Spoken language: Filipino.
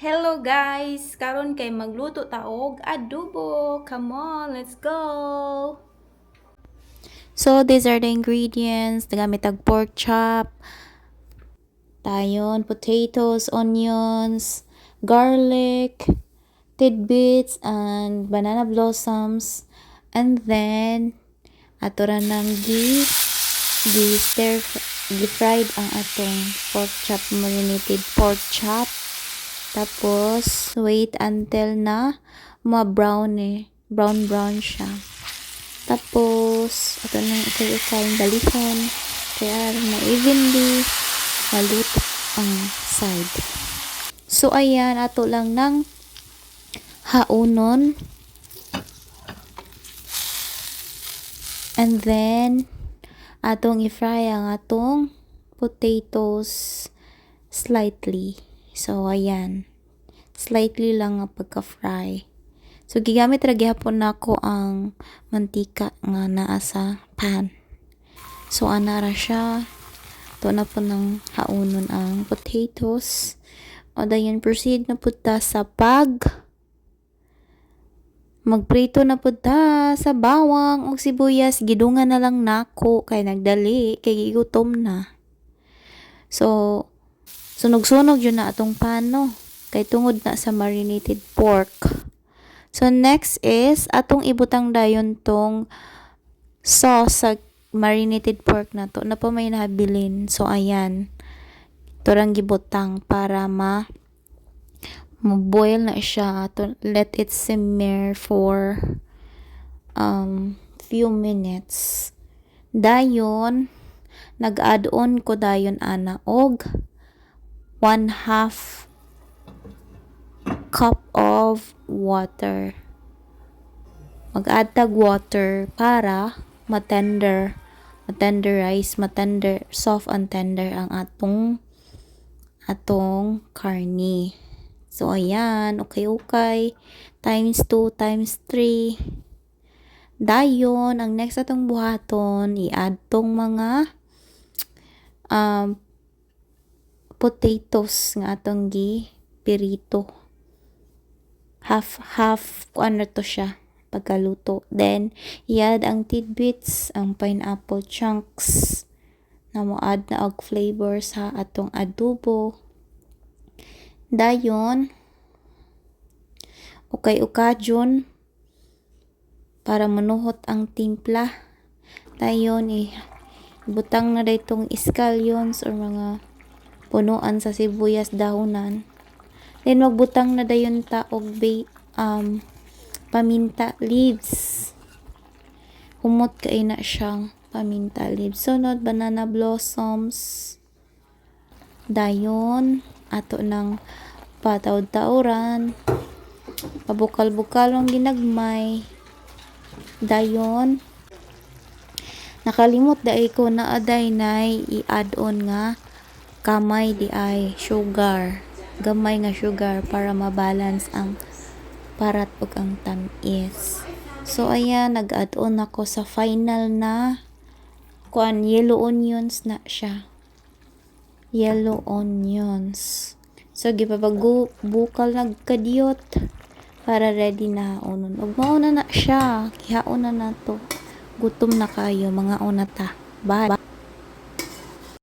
Hello guys! Karon kay magluto ta og adobo. Come on, let's go! So, these are the ingredients. Nagamit tag pork chop, tayon, potatoes, onions, garlic, tidbits, and banana blossoms. And then, ato ra nang gi-fried ang atong pork chop, marinated pork chop. Tapos, wait until na ma-brown brown siya. Tapos, ito na ukay-ukay balikan. Kaya na evenly maluto ang side. So, ayan, ato lang ng haunon. And then, atong i-fry ang atong potatoes slightly. So, ayan. Slightly lang ang pagka-fry. So, gigamit ra gihapon nako ang mantika nga naa sa pan. So, ana ra siya. Ito na po ng haunon ang potatoes. O dayon, proceed na po ta sa magprito na po ta sa bawang o sibuyas. Gidungan na lang nako kay nagdali, kay gigutom na. So, sunog-sunog yun na atong pan, no? Kay tungod na sa marinated pork. So, next is, atong ibutang dayon tong sauce sa marinated pork na to. Na po may nabilin. So, ayan. Ito lang gibutang para ma-boil na siya. To let it simmer for few minutes. Dayon, nag-add on ko dayon ana og 1/2 cup of water. Mag-add tag water para soft and tender ang atong karni. So, ayan, okay. Times 2, times 3. Dayon, ang next atong buhaton, i-add tong mga potatoes nga atong pirito. Half ano to siya pagkaluto. Then, i-add ang tidbits, ang pineapple chunks na mo-add na og flavor sa atong adobo. Dayon, ukay-ukadyon para manuhot ang timpla. Dayon, butang na daytong scallions or mga punuan sa sibuyas dahonan. Then, magbutang na dayon ta og paminta leaves. Humot kay na siyang paminta leaves. Sunod, banana blossoms. Dayon, ato ng patawd-tawran. Pabukal-bukal ang ginagmay. Dayon, nakalimot daay ko na aday nay i-add on nga kamay di ay sugar. Gamay nga sugar para mabalance ang parat ug ang tamis. So, ayan, nag-add on ako sa final na yellow onions na siya. Yellow onions. So, gipabukal nagkadiyot para ready na haunon. Ug mauna na siya. Kihaon na to. Gutom na kayo, mga una ta. Bye.